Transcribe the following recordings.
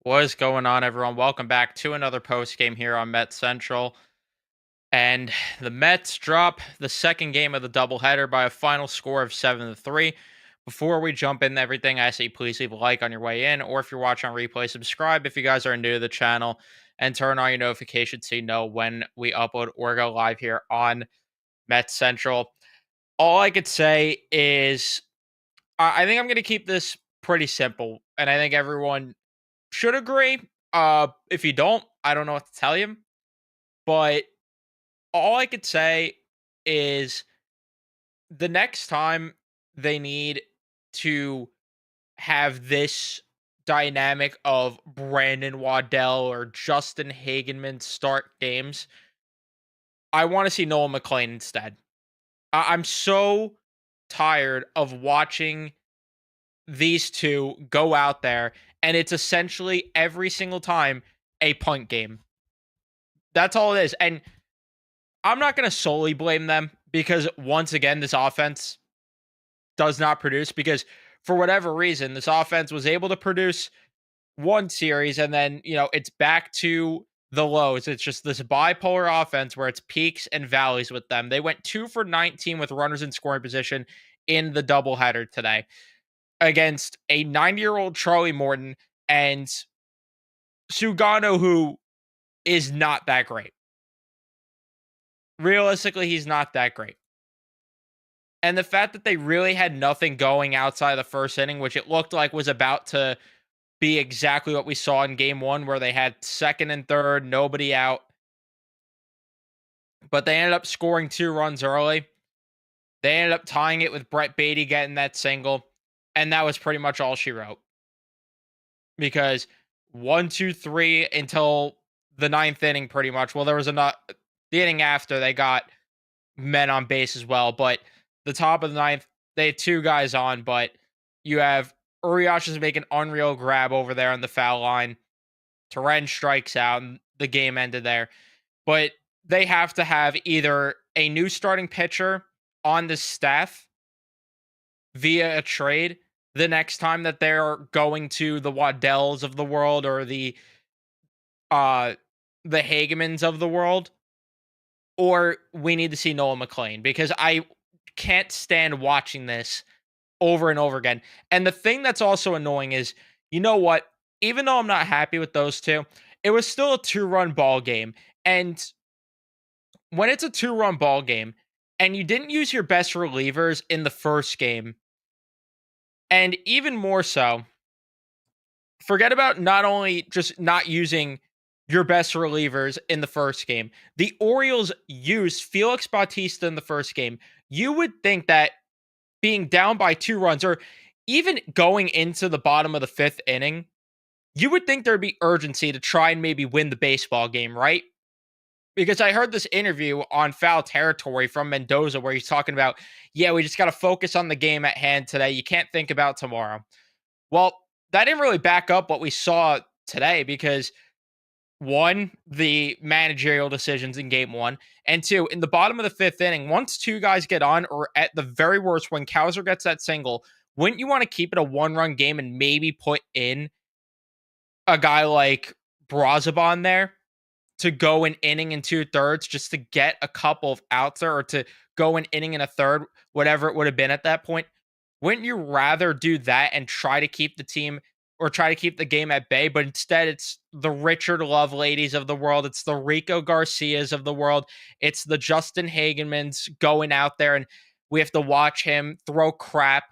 What is going on, everyone? Welcome back to another post game here on Met Central. And the Mets drop the second game of the doubleheader by a final score of 7-3. Before we jump into everything, I say please leave a like on your way in, or if you're watching on replay, subscribe if you guys are new to the channel, and turn on your notifications so you know when we upload or go live here on Met Central. All I could say is I think I'm going to keep this pretty simple, and I think everyone should agree. If you don't, I don't know what to tell you. But all I could say is the next time they need to have this dynamic of Brandon Waddell or Justin Hagenman start games, I want to see Noah McLean instead. I'm so tired of watching these two go out there and it's essentially every single time a punt game. That's all it is. And I'm not going to solely blame them because once again, this offense does not produce because for whatever reason, this offense was able to produce one series and then, it's back to the lows. It's just this bipolar offense where it's peaks and valleys with them. They went 2 for 19 with runners in scoring position in the doubleheader today against a 90-year-old Charlie Morton and Sugano, who is not that great. Realistically, he's not that great. And the fact that they really had nothing going outside the first inning, which it looked like was about to be exactly what we saw in game one, where they had second and third, nobody out. But they ended up scoring 2 runs early. They ended up tying it with Brett Beatty getting that single. And that was pretty much all she wrote. Because 1, 2, 3 until the ninth inning, pretty much. Well, there was the inning after they got men on base as well. But the top of the ninth, they had 2 guys on, but you have Uriashi's make an unreal grab over there on the foul line. Terren strikes out, and the game ended there. But they have to have either a new starting pitcher on the staff via a trade the next time that they're going to the Waddells of the world or uh the Hagemans of the world, or we need to see Noah McLean because I can't stand watching this over and over again. And the thing that's also annoying is, you know what? Even though I'm not happy with those two, it was still a 2-run ball game. And when it's a 2-run ball game and you didn't use your best relievers in the first game, and even more so, forget about not only just not using your best relievers in the first game. The Orioles used Felix Bautista in the first game. You would think that being down by 2 runs or even going into the bottom of the 5th inning, you would think there'd be urgency to try and maybe win the baseball game, right? Because I heard this interview on Foul Territory from Mendoza where he's talking about, yeah, we just got to focus on the game at hand today. You can't think about tomorrow. Well, that didn't really back up what we saw today because one, the managerial decisions in game one, and two, in the bottom of the 5th inning, once 2 guys get on, or at the very worst, when Kauser gets that single, wouldn't you want to keep it a 1-run game and maybe put in a guy like Brazabon there to go an inning and 2/3 just to get a couple of outs there, or to go an inning and a third, whatever it would have been at that point? Wouldn't you rather do that and try to keep the team or try to keep the game at bay? But instead, it's the Richard Loveladies of the world. It's the Rico Garcias of the world. It's the Justin Hagenmans going out there and we have to watch him throw crap.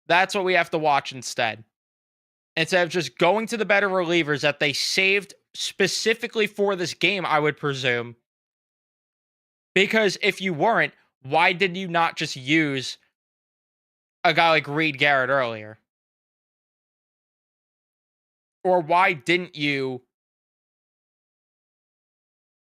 That's what we have to watch instead. Instead of just going to the better relievers that they saved specifically for this game, I would presume. Because if you weren't, why did you not just use a guy like Reed Garrett earlier? Or why didn't you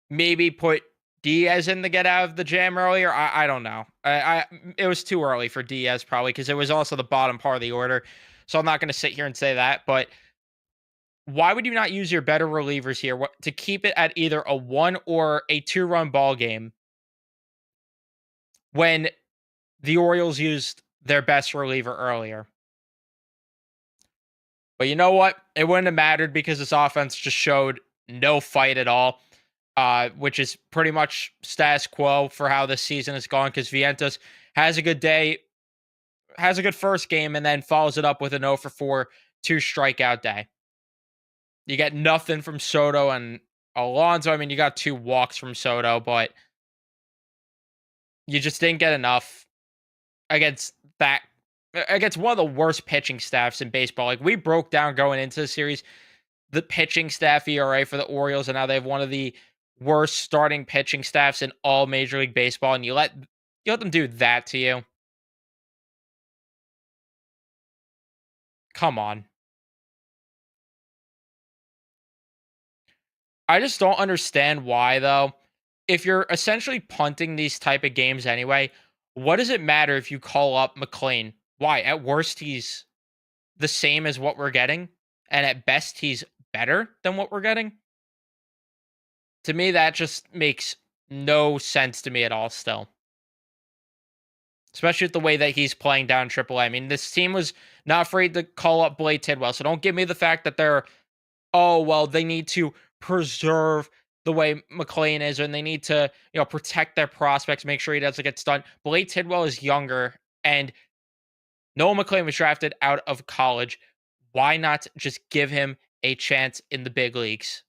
maybe put Diaz in to get out of the jam earlier? I don't know. It was too early for Diaz probably because it was also the bottom part of the order. So I'm not going to sit here and say that. But why would you not use your better relievers here to keep it at either a 1 or a 2-run ball game when the Orioles used their best reliever earlier? But you know what? It wouldn't have mattered because this offense just showed no fight at all, which is pretty much status quo for how this season has gone. Because Vientos has a good day, has a good first game, and then follows it up with an 0 for 4, 2 strikeout day. You get nothing from Soto and Alonso. I mean, you got 2 walks from Soto, but you just didn't get enough against that against one of the worst pitching staffs in baseball. Like we broke down going into the series, the pitching staff ERA for the Orioles, and now they have one of the worst starting pitching staffs in all Major League Baseball, and you let them do that to you. Come on. I just don't understand why though. If you're essentially punting these type of games anyway, what does it matter if you call up McLean? Why? At worst, he's the same as what we're getting, and at best, he's better than what we're getting. To me, that just makes no sense to me at all. Still, especially with the way that he's playing down AAA. I mean, this team was not afraid to call up Blade Tidwell, so don't give me the fact that they're oh, well, they need to preserve the way McLean is, and they need to, protect their prospects, make sure he doesn't get stunned. Blake Tidwell is younger, and Noah McLean was drafted out of college. Why not just give him a chance in the big leagues?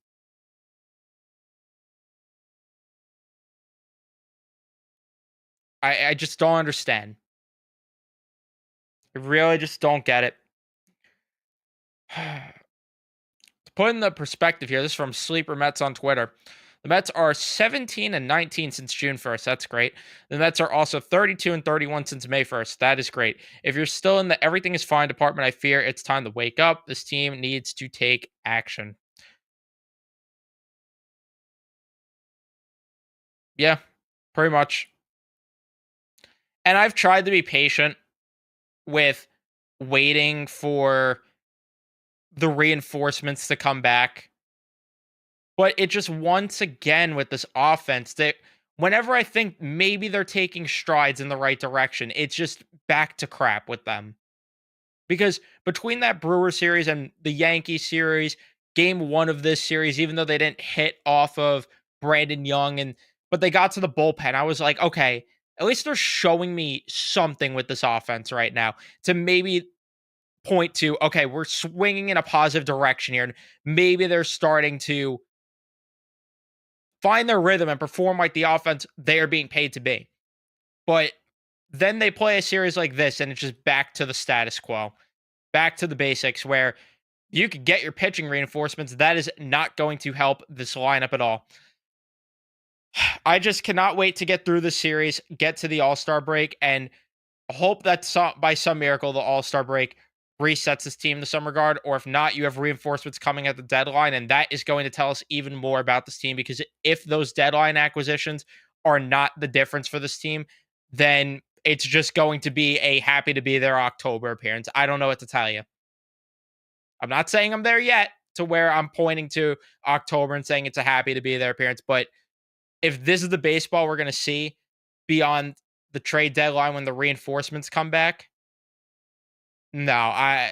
I just don't understand. I really just don't get it. To put in the perspective here, this is from Sleeper Mets on Twitter. The Mets are 17 and 19 since June 1st. That's great. The Mets are also 32 and 31 since May 1st. That is great. If you're still in the everything is fine department, I fear it's time to wake up. This team needs to take action. Yeah, pretty much. And I've tried to be patient with waiting for the reinforcements to come back. But it just once again with this offense that whenever I think maybe they're taking strides in the right direction, it's just back to crap with them. Because between that Brewer series and the Yankee series, game 1 of this series, even though they didn't hit off of Brandon Young but they got to the bullpen, I was like, okay, at least they're showing me something with this offense right now to maybe point to, okay, we're swinging in a positive direction here. And maybe they're starting to find their rhythm and perform like the offense they are being paid to be. But then they play a series like this and it's just back to the status quo, back to the basics where you could get your pitching reinforcements. That is not going to help this lineup at all. I just cannot wait to get through the series, get to the All Star break, and hope that by some miracle the All Star break resets this team to some regard, or if not, you have reinforcements coming at the deadline, and that is going to tell us even more about this team. Because if those deadline acquisitions are not the difference for this team, then it's just going to be a happy to be there October appearance. I don't know what to tell you. I'm not saying I'm there yet to where I'm pointing to October and saying it's a happy to be there appearance, but if this is the baseball we're going to see beyond the trade deadline when the reinforcements come back, no,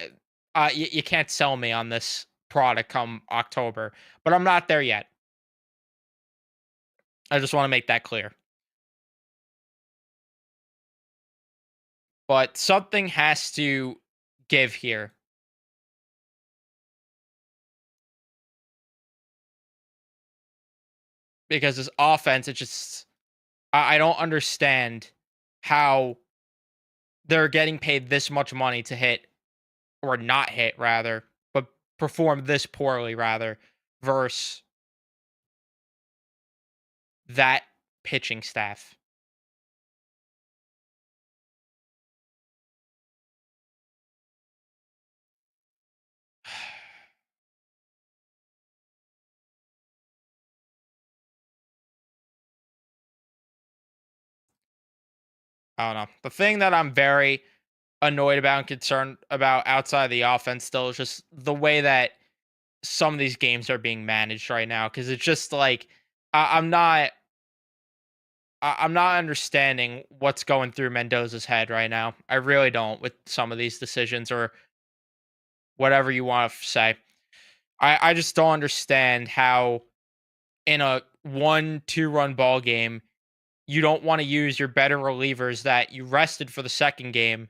you can't sell me on this product come October, but I'm not there yet. I just want to make that clear. But something has to give here because this offense, it just, I don't understand how they're getting paid this much money to hit or not hit rather, but perform this poorly rather versus that pitching staff. I don't know. The thing that I'm very annoyed about and concerned about outside of the offense still is just the way that some of these games are being managed right now. Because it's just like I, I'm not I'm not understanding what's going through Mendoza's head right now. I really don't with some of these decisions or whatever you want to say. I just don't understand how in a 1-2 run ball game you don't want to use your better relievers that you rested for the second game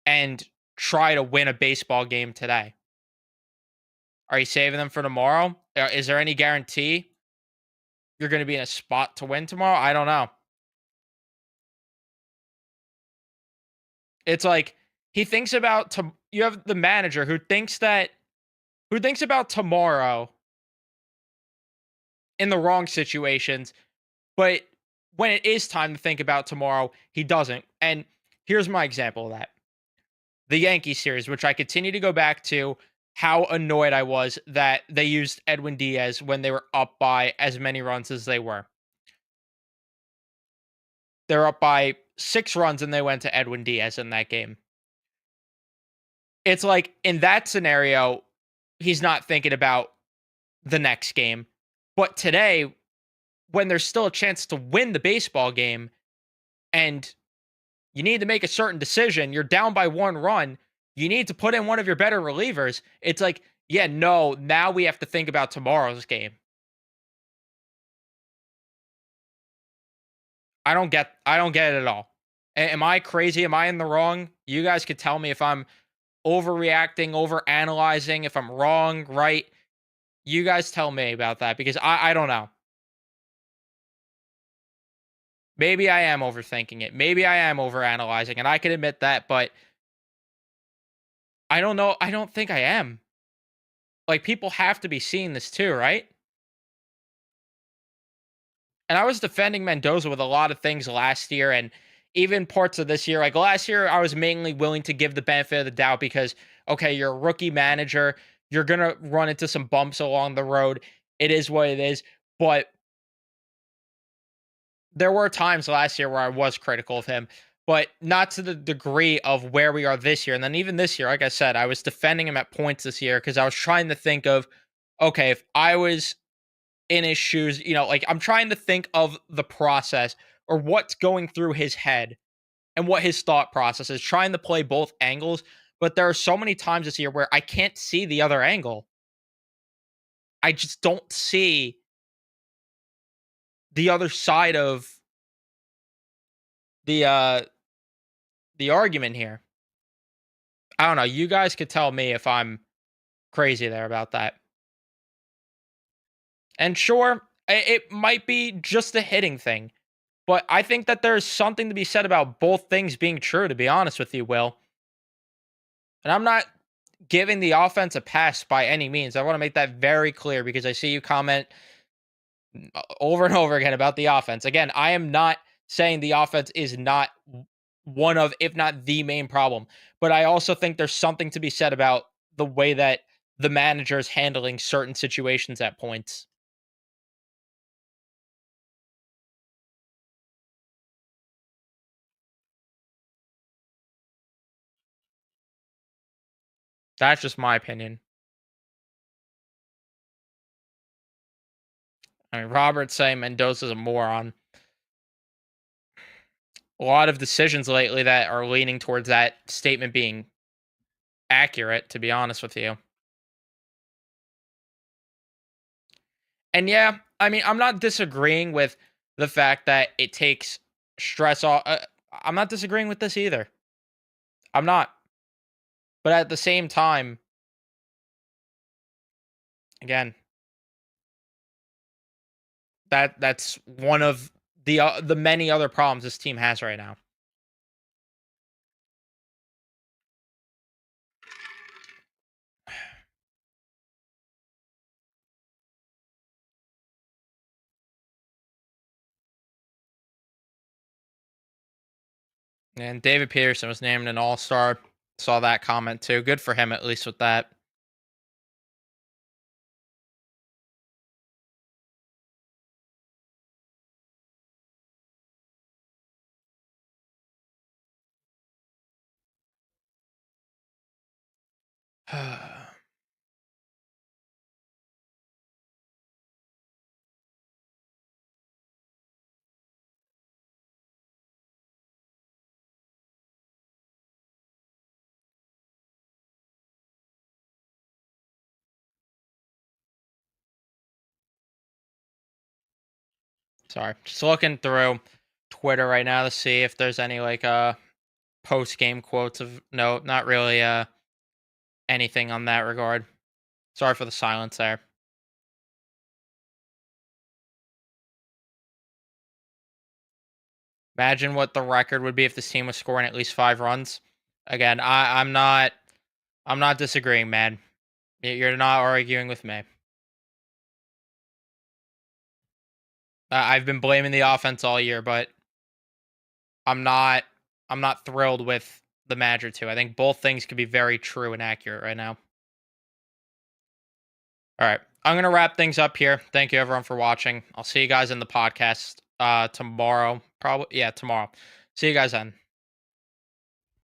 and try to win a baseball game today. Are you saving them for tomorrow? Is there any guarantee you're going to be in a spot to win tomorrow? I don't know. It's like he thinks about you have the manager who thinks about tomorrow in the wrong situations, but when it is time to think about tomorrow, he doesn't. And here's my example of that. The Yankee series, which I continue to go back to how annoyed I was that they used Edwin Diaz when they were up by as many runs as they were. They're up by 6 runs and they went to Edwin Diaz in that game. It's like in that scenario, he's not thinking about the next game. But today, when there's still a chance to win the baseball game and you need to make a certain decision, you're down by 1 run, you need to put in one of your better relievers. It's like, yeah, no, now we have to think about tomorrow's game. I don't get it at all. Am I crazy? Am I in the wrong? You guys could tell me if I'm overreacting, over analyzing, if I'm wrong, right? You guys tell me about that because I don't know. Maybe I am overthinking it. Maybe I am overanalyzing, and I can admit that, but I don't know. I don't think I am. Like people have to be seeing this too, right? And I was defending Mendoza with a lot of things last year and even parts of this year. Like last year, I was mainly willing to give the benefit of the doubt because, okay, you're a rookie manager. You're going to run into some bumps along the road. It is what it is. But there were times last year where I was critical of him, but not to the degree of where we are this year. And then even this year, like I said, I was defending him at points this year because I was trying to think of, okay, if I was in his shoes, like I'm trying to think of the process or what's going through his head and what his thought process is, trying to play both angles. But there are so many times this year where I can't see the other angle. I just don't see the other side of the uh the argument here. I don't know. You guys could tell me if I'm crazy there about that. And sure, it might be just a hitting thing, but I think that there's something to be said about both things being true, to be honest with you, Will. And I'm not giving the offense a pass by any means. I want to make that very clear because I see you comment over and over again about the offense. Again, I am not saying the offense is not one of, if not the main problem, but I also think there's something to be said about the way that the manager is handling certain situations at points. That's just my opinion. I mean, Robert's saying Mendoza's a moron. A lot of decisions lately that are leaning towards that statement being accurate, to be honest with you. And yeah, I mean, I'm not disagreeing with the fact that it takes stress off. I'm not disagreeing with this either. I'm not. But at the same time, again, that's one of the many other problems this team has right now. And David Peterson was named an All-Star. Saw that comment too. Good for him, at least with that. Sorry, just looking through Twitter right now to see if there's any like post game quotes of no, not really anything on that regard. Sorry for the silence there. Imagine what the record would be if this team was scoring at least 5 runs. Again, I'm not disagreeing, man. You're not arguing with me. I've been blaming the offense all year, but I'm not I'm not thrilled with the manager too. I think both things could be very true and accurate right now. All right. I'm going to wrap things up here. Thank you everyone for watching. I'll see you guys in the podcast tomorrow. Probably yeah, tomorrow. See you guys then.